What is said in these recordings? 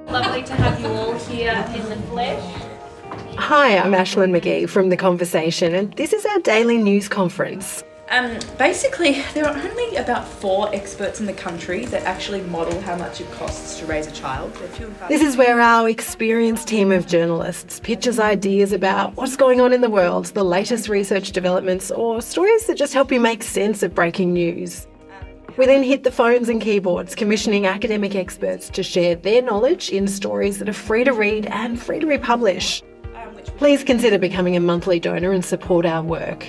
Lovely to have you all here in the flesh. Hi, I'm Ashlyn McGee from The Conversation, and this is our daily news conference. Basically, there are only about 4 experts in the country that actually model how much it costs to raise a child. They're few and far. This is where our experienced team of journalists pitches ideas about what's going on in the world, the latest research developments, or stories that just help you make sense of breaking news. We then hit the phones and keyboards, commissioning academic experts to share their knowledge in stories that are free to read and free to republish. Please consider becoming a monthly donor and support our work.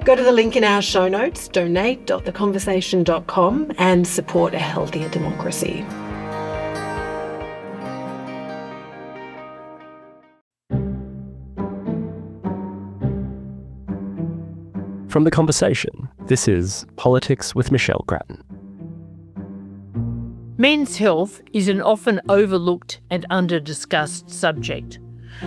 Go to the link in our show notes, donate.theconversation.com, and support a healthier democracy. From The Conversation, this is Politics with Michelle Grattan. Men's health is an often overlooked and under-discussed subject,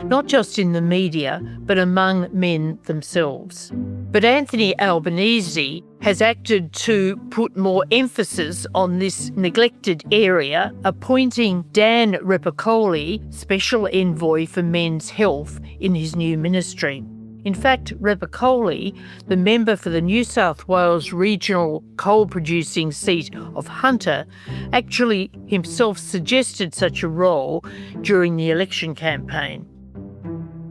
not just in the media, but among men themselves. But Anthony Albanese has acted to put more emphasis on this neglected area, appointing Dan Repacholi Special Envoy for Men's Health in his new ministry. In fact, Repacholi, the member for the New South Wales regional coal-producing seat of Hunter, actually himself suggested such a role during the election campaign.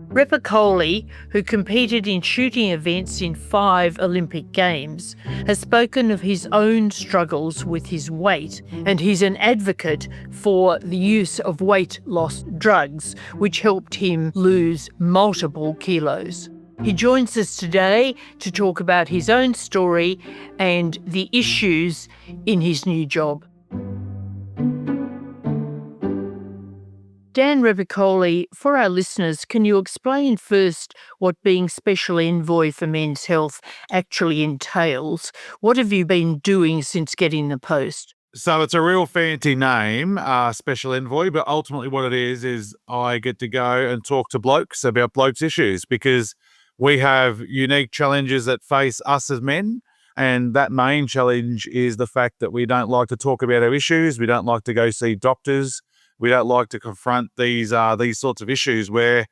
Repacholi, who competed in shooting events in 5 Olympic Games, has spoken of his own struggles with his weight, and he's an advocate for the use of weight loss drugs, which helped him lose multiple kilos. He joins us today to talk about his own story and the issues in his new job. Dan Repacholi, for our listeners, can you explain first what being Special Envoy for Men's Health actually entails? What have you been doing since getting the post? So it's a real fancy name, Special Envoy, but ultimately what it is I get to go and talk to blokes about blokes issues, because we have unique challenges that face us as men, and that main challenge is the fact that we don't like to talk about our issues. We don't like to go see doctors. We don't like to confront these sorts of issues where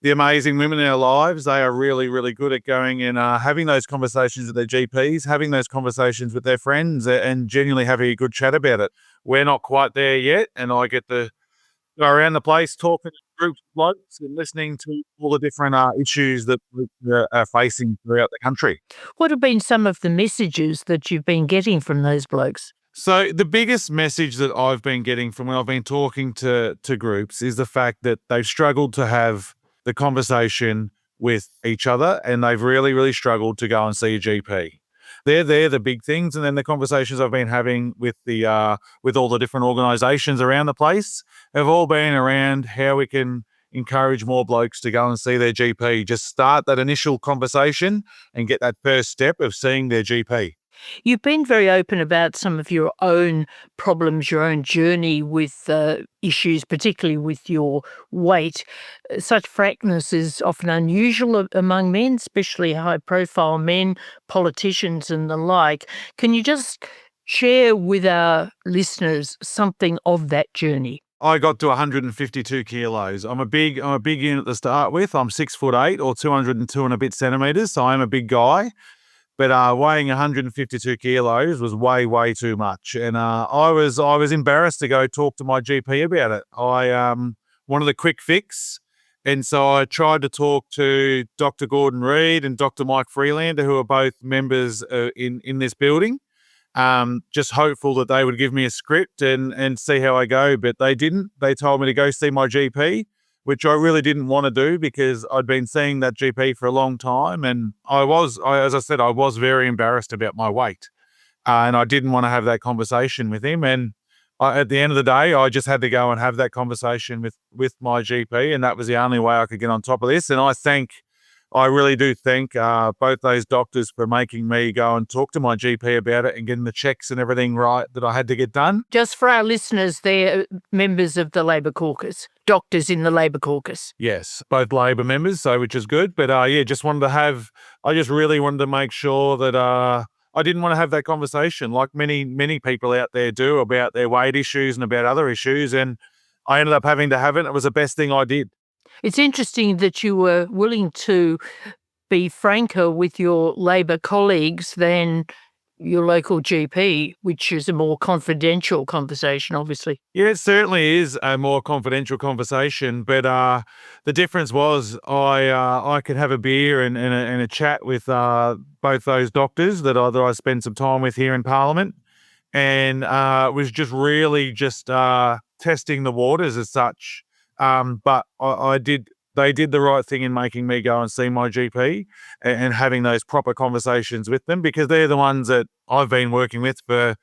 the amazing women in our lives, they are really, really good at going and having those conversations with their GPs, having those conversations with their friends, and genuinely having a good chat about it. We're not quite there yet, and I get to go around the place talking to groups of blokes and listening to all the different issues that we are facing throughout the country. What have been some of the messages that you've been getting from those blokes? So the biggest message that I've been getting from when I've been talking to groups is the fact that they've struggled to have the conversation with each other, and they've really, really struggled to go and see a GP. They're the big things. And then the conversations I've been having with with all the different organisations around the place have all been around how we can encourage more blokes to go and see their GP. Just start that initial conversation and get that first step of seeing their GP. You've been very open about some of your own problems, your own journey with issues, particularly with your weight. Such frankness is often unusual among men, especially high-profile men, politicians and the like. Can you just share with our listeners something of that journey? I got to 152 kilos. I'm a big unit to start with. I'm 6'8" or 202 and a bit centimetres, so I'm a big guy. But weighing 152 kilos was way, way too much. And I was embarrassed to go talk to my GP about it. I wanted a quick fix. And so I tried to talk to Dr. Gordon Reid and Dr. Mike Freelander, who are both members in this building, just hopeful that they would give me a script and see how I go. But they didn't. They told me to go see my GP, which I really didn't want to do because I'd been seeing that GP for a long time. And as I said, I was very embarrassed about my weight. And I didn't want to have that conversation with him. And at the end of the day, I just had to go and have that conversation with my GP. And that was the only way I could get on top of this. And I really do thank both those doctors for making me go and talk to my GP about it and getting the checks and everything right that I had to get done. Just for our listeners, they're members of the Labor caucus, doctors in the Labor caucus. Yes, both Labor members, so which is good. But I just really wanted to make sure that I didn't want to have that conversation like many people out there do about their weight issues and about other issues. And I ended up having to have it. It was the best thing I did. It's interesting that you were willing to be franker with your Labor colleagues than your local GP, which is a more confidential conversation, obviously. Yeah, it certainly is a more confidential conversation, but the difference was I could have a beer and a chat with both those doctors that I spent some time with here in Parliament, and was just really just testing the waters as such. But they did the right thing in making me go and see my GP and having those proper conversations with them, because they're the ones that I've been working with for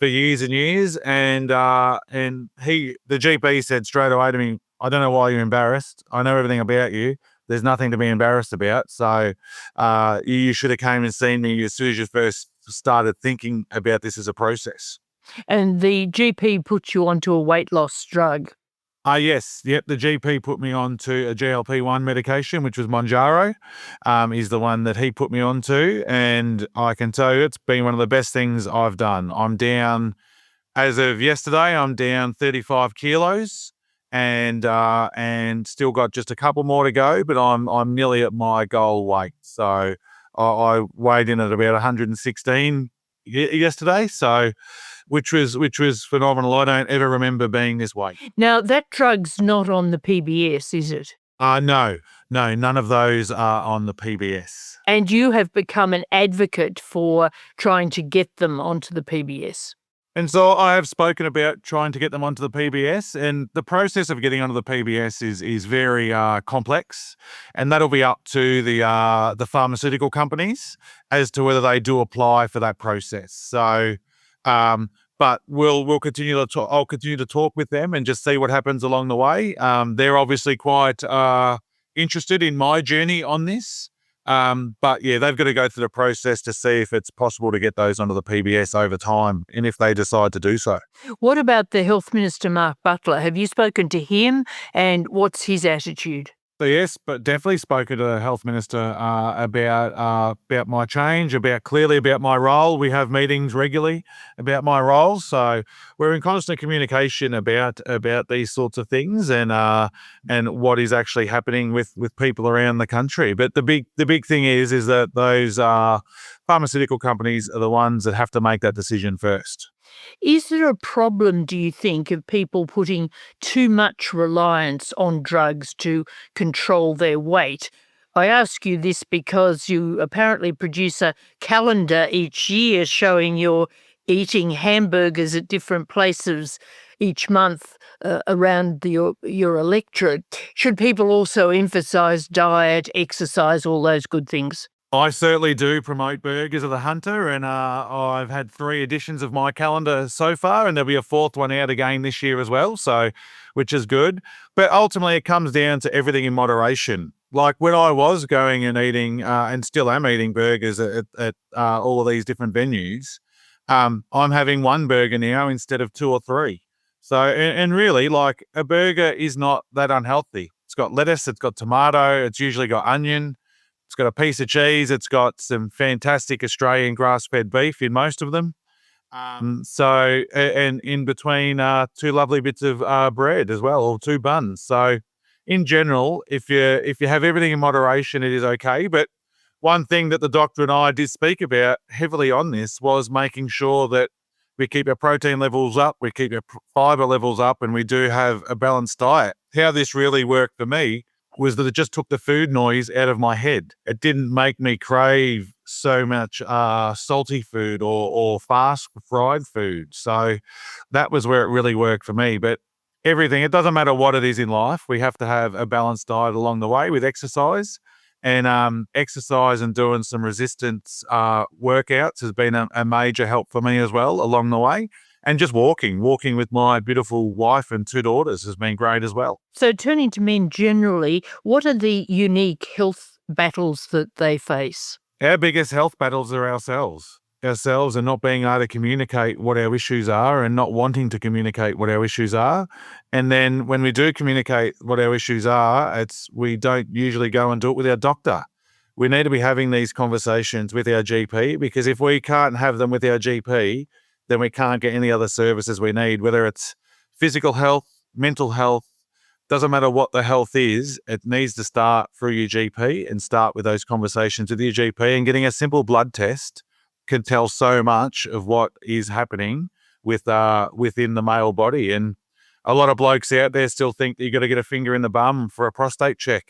years and years. And the GP said straight away to me, "I don't know why you're embarrassed. I know everything about you. There's nothing to be embarrassed about. So you should have came and seen me as soon as you first started thinking about this as a process." And the GP put you onto a weight loss drug. Yes. Yep. The GP put me on to a GLP-1 medication, which was Monjaro, is the one that he put me onto. And I can tell you it's been one of the best things I've done. I'm down, as of yesterday, I'm down 35 kilos and still got just a couple more to go, but I'm nearly at my goal weight. So I weighed in at about 116 yesterday. So which was phenomenal. I don't ever remember being this weight. Now, that drug's not on the PBS, is it? No, none of those are on the PBS. And you have become an advocate for trying to get them onto the PBS. And so I have spoken about trying to get them onto the PBS, and the process of getting onto the PBS is very complex, and that'll be up to the pharmaceutical companies as to whether they do apply for that process. So, but we'll continue to talk. I'll continue to talk with them and just see what happens along the way. They're obviously quite interested in my journey on this. But yeah, they've got to go through the process to see if it's possible to get those onto the PBS over time, and if they decide to do so. What about the Health Minister, Mark Butler? Have you spoken to him, and what's his attitude? So yes, but definitely spoken to the Health Minister about my change, clearly about my role. We have meetings regularly about my role, so we're in constant communication about these sorts of things and what is actually happening with people around the country. But the big thing is that those pharmaceutical companies are the ones that have to make that decision first. Is there a problem, do you think, of people putting too much reliance on drugs to control their weight? I ask you this because you apparently produce a calendar each year showing you're eating hamburgers at different places each month around your electorate. Should people also emphasise diet, exercise, all those good things? I certainly do promote Burgers of the Hunter, and I've had 3 editions of my calendar so far, and there'll be a 4th one out again this year as well, so which is good. But ultimately, it comes down to everything in moderation. Like when I was going and eating, and still am eating burgers at all of these different venues, I'm having 1 burger now instead of 2 or 3. So, and really, like a burger is not that unhealthy. It's got lettuce, it's got tomato, it's usually got onion. It's got a piece of cheese. It's got some fantastic Australian grass-fed beef in most of them. So, and in between 2 lovely bits of bread as well, or 2 buns. So, in general, if you have everything in moderation, it is okay. But one thing that the doctor and I did speak about heavily on this was making sure that we keep our protein levels up, we keep our fiber levels up, and we do have a balanced diet. How this really worked for me was that it just took the food noise out of my head. It didn't make me crave so much salty food or fast fried food. So that was where it really worked for me. But everything, it doesn't matter what it is in life, we have to have a balanced diet along the way with exercise. And exercise and doing some resistance workouts has been a major help for me as well along the way. And just walking with my beautiful wife and 2 daughters has been great as well. So turning to men generally, what are the unique health battles that they face? Our biggest health battles are ourselves and not being able to communicate what our issues are and not wanting to communicate what our issues are. And then when we do communicate what our issues are, we don't usually go and do it with our doctor. We need to be having these conversations with our GP, because if we can't have them with our GP, then we can't get any other services we need, whether it's physical health, mental health, doesn't matter what the health is, it needs to start through your GP and start with those conversations with your GP. And getting a simple blood test can tell so much of what is happening within the male body. And a lot of blokes out there still think that you got to get a finger in the bum for a prostate check.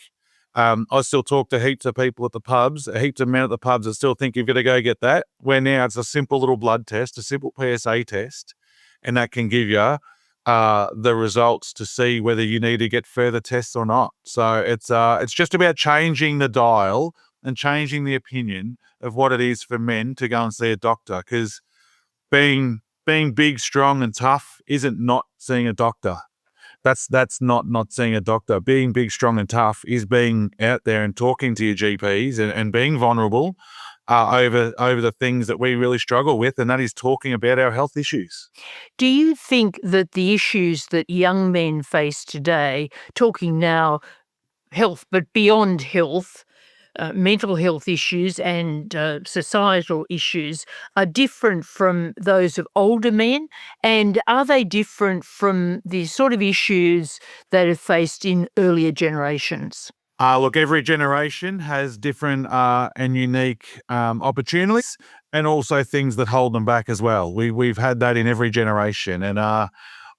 I still talk to heaps of people at the pubs, heaps of men at the pubs that still think you've got to go get that, where now it's a simple little blood test, a simple PSA test, and that can give you the results to see whether you need to get further tests or not. So it's just about changing the dial and changing the opinion of what it is for men to go and see a doctor, because being big, strong and tough isn't not seeing a doctor. That's not seeing a doctor. Being big, strong and tough is being out there and talking to your GPs and being vulnerable over the things that we really struggle with, and that is talking about our health issues. Do you think that the issues that young men face today, talking now health, but beyond health, mental health issues and societal issues are different from those of older men? And are they different from the sort of issues that are faced in earlier generations? Look, every generation has different and unique opportunities, and also things that hold them back as well. We've had that in every generation, and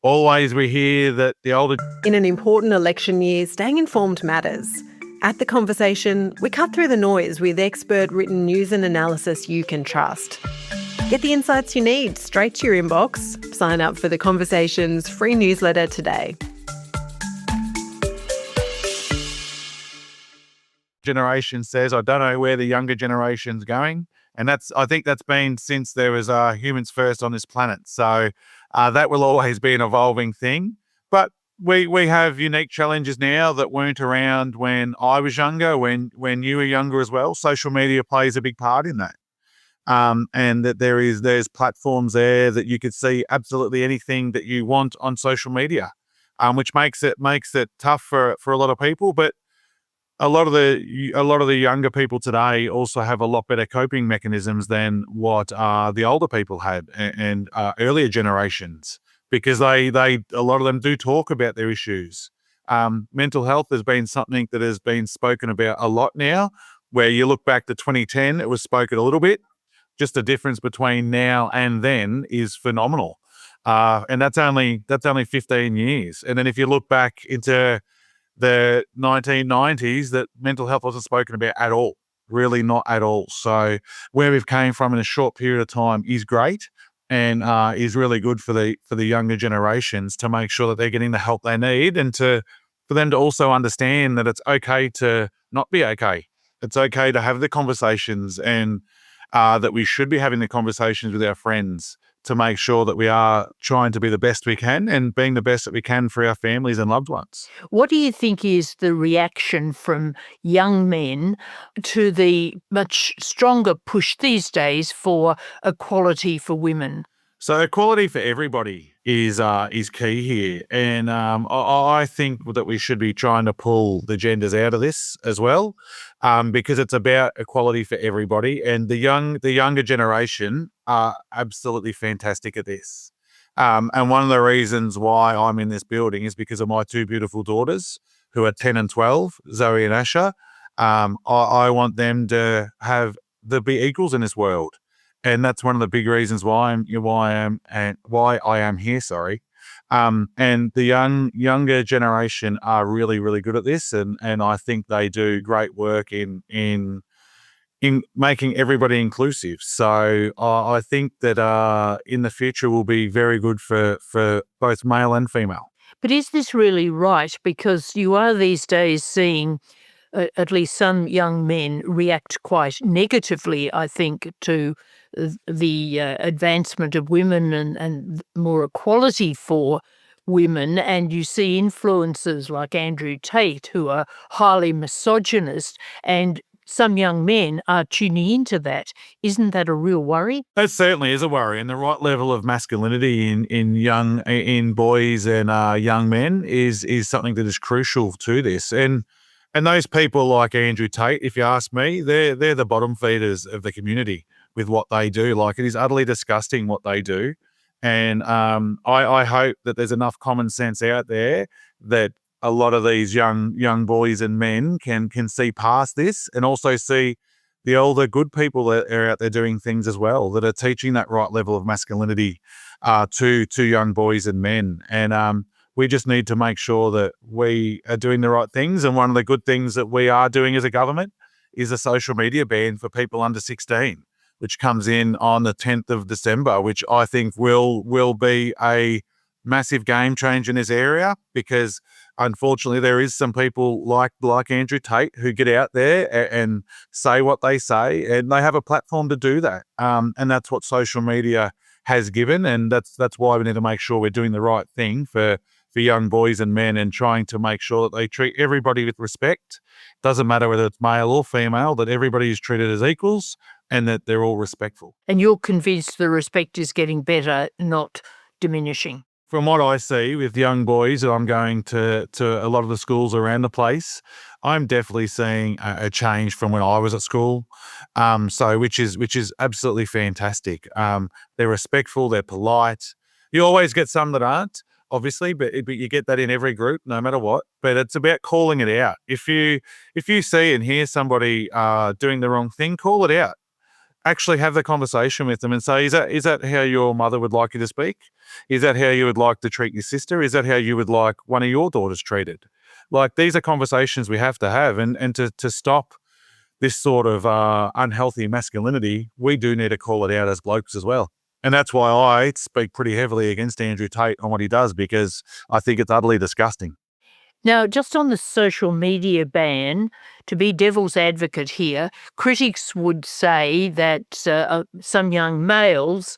always we hear that the older... In an important election year, staying informed matters. At The Conversation, we cut through the noise with expert-written news and analysis you can trust. Get the insights you need straight to your inbox. Sign up for The Conversation's free newsletter today. Generation says, I don't know where the younger generation's going. And I think that's been since there was humans first on this planet. So that will always be an evolving thing. But we have unique challenges now that weren't around when I was younger, when you were younger as well. Social media plays a big part in that. And that there's platforms there that you could see absolutely anything that you want on social media, which makes it tough for a lot of people. But a lot of the younger people today also have a lot better coping mechanisms than what the older people had and earlier generations, because a lot of them do talk about their issues. Mental health has been something that has been spoken about a lot now. Where you look back to 2010, it was spoken a little bit. Just the difference between now and then is phenomenal, and that's only 15 years. And then if you look back into the 1990s, that mental health wasn't spoken about at all, really not at all. So where we've came from in a short period of time is great, and is really good for the younger generations to make sure that they're getting the help they need, and for them to also understand that it's okay to not be okay. It's okay to have the conversations, and that we should be having the conversations with our friends to make sure that we are trying to be the best we can and being the best that we can for our families and loved ones. What do you think is the reaction from young men to the much stronger push these days for equality for women? So equality for everybody is key here, and I think that we should be trying to pull the genders out of this as well, because it's about equality for everybody, and the younger generation are absolutely fantastic at this. And one of the reasons why I'm in this building is because of my two beautiful daughters, who are 10 and 12, Zoe and Asha. I want them to be equals in this world. And that's one of the big reasons why I am here. Sorry, and the younger generation are really, really good at this, and I think they do great work in making everybody inclusive. So I think that in the future will be very good for both male and female. But is this really right? Because you are these days seeing at least some young men react quite negatively, I think, to the advancement of women and more equality for women. And you see influencers like Andrew Tate who are highly misogynist, and some young men are tuning into that. Isn't that a real worry? That certainly is a worry, and the right level of masculinity in boys and young men is something that is crucial to this. And those people like Andrew Tate, if you ask me, they're the bottom feeders of the community with what they do. Like, it is utterly disgusting what they do. And I hope that there's enough common sense out there that a lot of these young boys and men can see past this, and also see the older good people that are out there doing things as well, that are teaching that right level of masculinity to young boys and men. And we just need to make sure that we are doing the right things. And one of the good things that we are doing as a government is a social media ban for people under 16, which comes in on the 10th of December, which I think will be a massive game change in this area, because unfortunately there is some people like Andrew Tate who get out there and say what they say, and they have a platform to do that. And that's what social media has given, and that's why we need to make sure we're doing the right thing for young boys and men, and trying to make sure that they treat everybody with respect. Doesn't matter whether it's male or female, that everybody is treated as equals and that they're all respectful. And you're convinced the respect is getting better, not diminishing? From what I see with young boys, I'm going to a lot of the schools around the place, I'm definitely seeing a change from when I was at school. So which is absolutely fantastic. They're respectful, they're polite. You always get some that aren't, obviously, but you get that in every group, no matter what. But it's about calling it out. If you see and hear somebody doing the wrong thing, call it out. Actually have the conversation with them and say, is that how your mother would like you to speak? Is that how you would like to treat your sister? Is that how you would like one of your daughters treated? Like, these are conversations we have to have, and to stop this sort of unhealthy masculinity, we do need to call it out as blokes as well. And that's why I speak pretty heavily against Andrew Tate on what he does, because I think it's utterly disgusting. Now, just on the social media ban, to be devil's advocate here, critics would say that some young males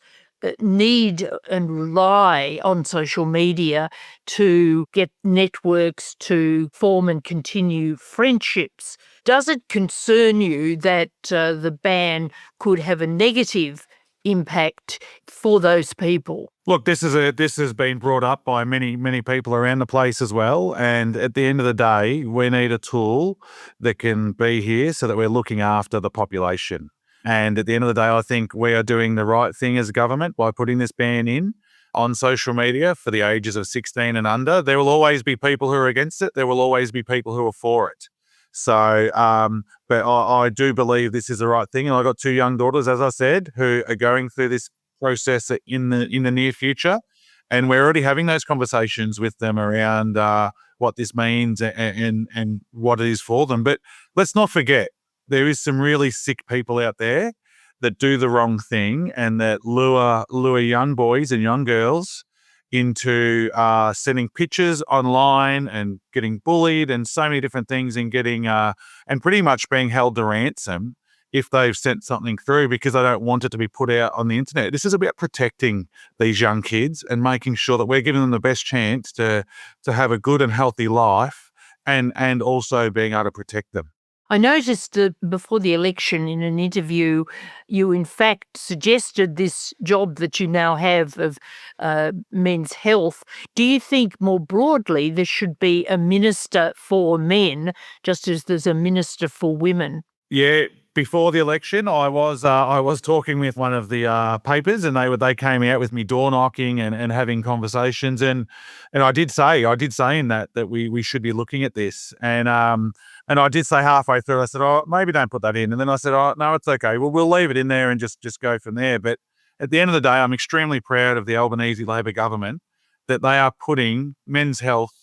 need and rely on social media to get networks, to form and continue friendships. Does it concern you that the ban could have a negative impact for those people? Look, this has been brought up by many people around the place as well. And at the end of the day, we need a tool that can be here so that we're looking after the population. And at the end of the day, I think we are doing the right thing as a government by putting this ban in on social media for the ages of 16 and under. There will always be people who are against it. There will always be people who are for it. So, but I do believe this is the right thing. And I've got two young daughters, as I said, who are going through this process in the near future, and we're already having those conversations with them around what this means and what it is for them. But let's not forget, there is some really sick people out there that do the wrong thing and that lure young boys and young girls into sending pictures online and getting bullied and so many different things, and getting and pretty much being held to ransom if they've sent something through, because they don't want it to be put out on the internet. This is about protecting these young kids and making sure that we're giving them the best chance to have a good and healthy life, and also being able to protect them. I noticed that before the election, in an interview, you in fact suggested this job that you now have of men's health. Do you think more broadly there should be a minister for men, just as there's a minister for women? Yeah, before the election, I was talking with one of the papers, and they came out with me door knocking and having conversations, and I did say in that we should be looking at this, and I did say halfway through, I said, oh, maybe don't put that in, and then I said, oh no, it's okay, we'll leave it in there and just go from there. But at the end of the day, I'm extremely proud of the Albanese Labor government that they are putting men's health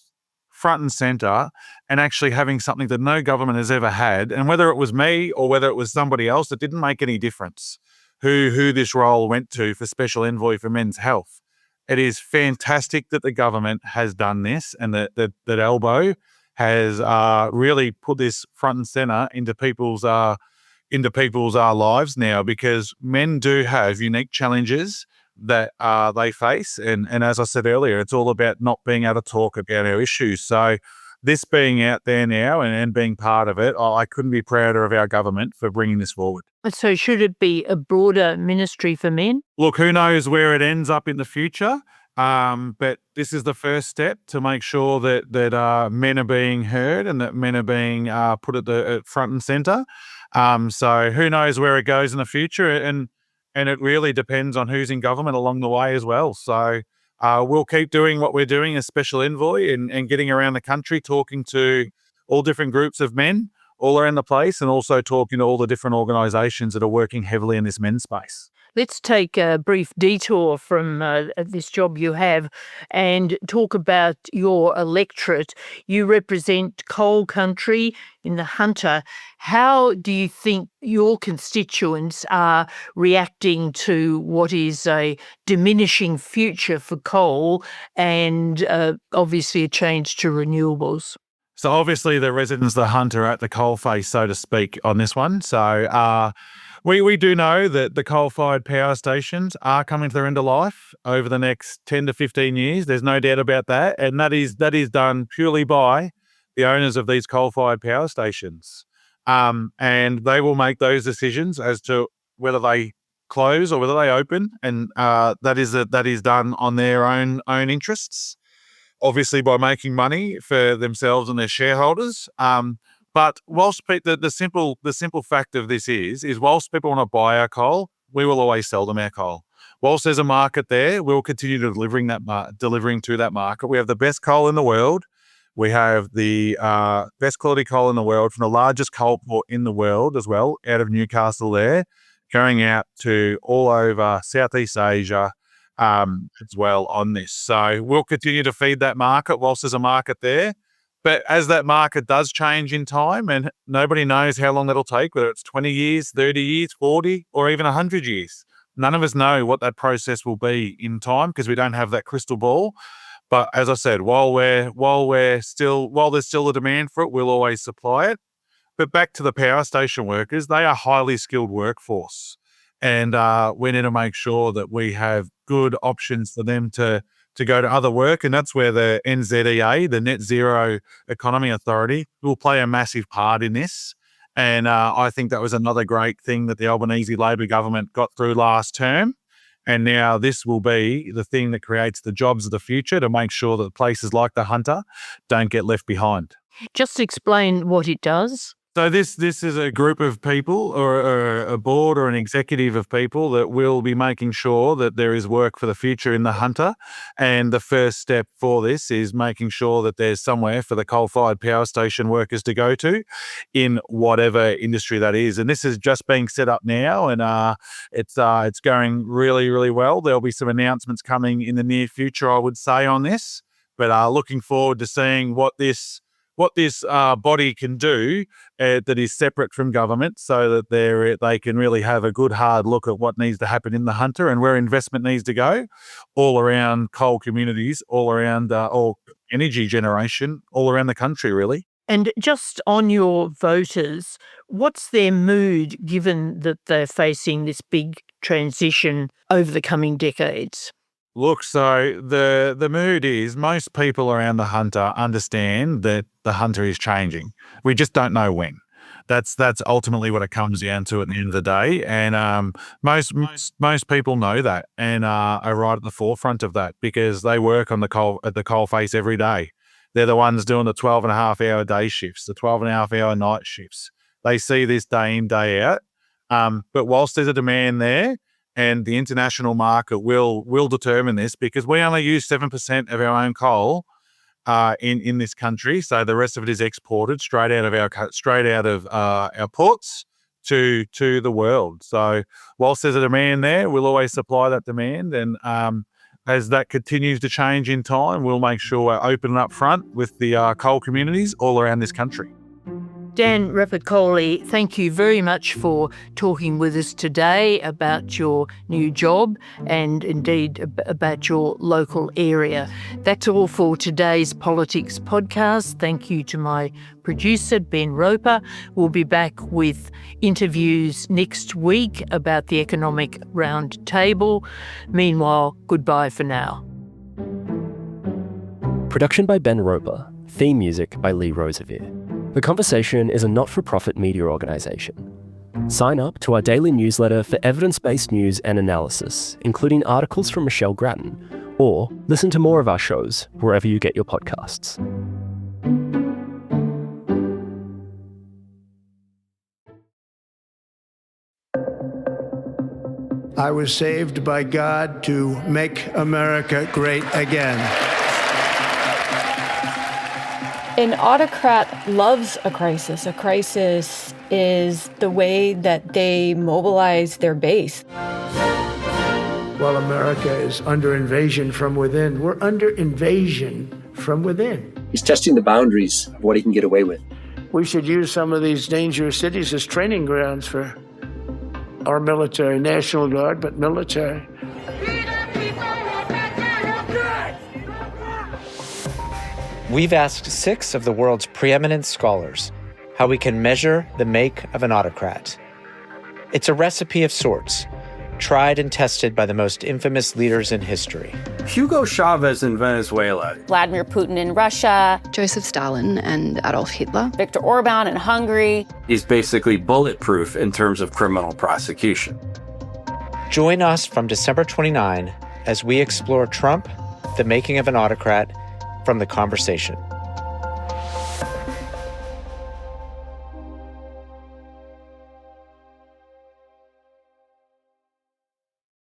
front and centre, and actually having something that no government has ever had. And whether it was me or whether it was somebody else, it didn't make any difference who this role went to for Special Envoy for Men's Health. It is fantastic that the government has done this, and that Albo has really put this front and centre into people's lives now, because men do have unique challenges that they face. And as I said earlier, it's all about not being able to talk about our issues. So this being out there now and being part of it, I couldn't be prouder of our government for bringing this forward. So should it be a broader ministry for men? Look, who knows where it ends up in the future, but this is the first step to make sure that men are being heard and that men are being put at the front and centre. So who knows where it goes in the future. And and it really depends on who's in government along the way as well. So we'll keep doing what we're doing as special envoy and getting around the country, talking to all different groups of men all around the place, and also talking to all the different organisations that are working heavily in this men's space. Let's take a brief detour from this job you have and talk about your electorate. You represent coal country in the Hunter. How do you think your constituents are reacting to what is a diminishing future for coal and obviously a change to renewables? So obviously the residents of the Hunter are at the coalface, so to speak, on this one. So we do know that the coal-fired power stations are coming to their end of life over the next 10 to 15 years. There's no doubt about that. And that is done purely by the owners of these coal-fired power stations. And they will make those decisions as to whether they close or whether they open. And that is done on their own interests, obviously by making money for themselves and their shareholders. But whilst the simple fact of this is whilst people want to buy our coal, we will always sell them our coal. Whilst there's a market there, we'll continue delivering to that market. We have the best coal in the world. We have the best quality coal in the world from the largest coal port in the world as well, out of Newcastle there, going out to all over Southeast Asia as well on this. So we'll continue to feed that market whilst there's a market there. But as that market does change in time, and nobody knows how long that'll take, whether it's 20 years, 30 years, 40, or even 100 years. None of us know what that process will be in time because we don't have that crystal ball. But as I said, while there's still a demand for it, we'll always supply it. But back to the power station workers, they are a highly skilled workforce. And we need to make sure that we have good options for them to go to other work. And that's where the NZEA, the Net Zero Economy Authority, will play a massive part in this. And I think that was another great thing that the Albanese Labor government got through last term. And now this will be the thing that creates the jobs of the future to make sure that places like the Hunter don't get left behind. Just explain what it does. So this is a group of people or a board or an executive of people that will be making sure that there is work for the future in the Hunter. And the first step for this is making sure that there's somewhere for the coal-fired power station workers to go to in whatever industry that is. And this is just being set up now, and it's going really, really well. There'll be some announcements coming in the near future, I would say, on this. But looking forward to seeing what this body can do that is separate from government, so that they can really have a good hard look at what needs to happen in the Hunter and where investment needs to go all around coal communities, all around all energy generation, all around the country, really. And just on your voters, what's their mood given that they're facing this big transition over the coming decades? Look, so the mood is most people around the Hunter understand that the Hunter is changing. We just don't know when. That's ultimately what it comes down to at the end of the day. And most people know that and are right at the forefront of that because they work at the coalface every day. They're the ones doing the 12.5-hour day shifts, the 12.5-hour night shifts. They see this day in, day out. But whilst there's a demand there, and the international market will determine this because we only use 7% of our own coal in this country. So the rest of it is exported straight out of our ports to the world. So whilst there's a demand there, we'll always supply that demand. And as that continues to change in time, we'll make sure we're open and up front with the coal communities all around this country. Dan Repacholi, thank you very much for talking with us today about your new job and indeed about your local area. That's all for today's Politics podcast. Thank you to my producer, Ben Roper. We'll be back with interviews next week about the Economic Roundtable. Meanwhile, goodbye for now. Production by Ben Roper. Theme music by Lee Rosevere. The Conversation is a not-for-profit media organisation. Sign up to our daily newsletter for evidence-based news and analysis, including articles from Michelle Grattan, or listen to more of our shows wherever you get your podcasts. I was saved by God to make America great again. An autocrat loves a crisis. A crisis is the way that they mobilize their base. While America is under invasion from within, we're under invasion from within. He's testing the boundaries of what he can get away with. We should use some of these dangerous cities as training grounds for our military, National Guard, but military. We've asked 6 of the world's preeminent scholars how we can measure the make of an autocrat. It's a recipe of sorts, tried and tested by the most infamous leaders in history. Hugo Chavez in Venezuela. Vladimir Putin in Russia. Joseph Stalin and Adolf Hitler. Viktor Orban in Hungary. He's basically bulletproof in terms of criminal prosecution. Join us from December 29 as we explore Trump, the making of an autocrat, from The Conversation.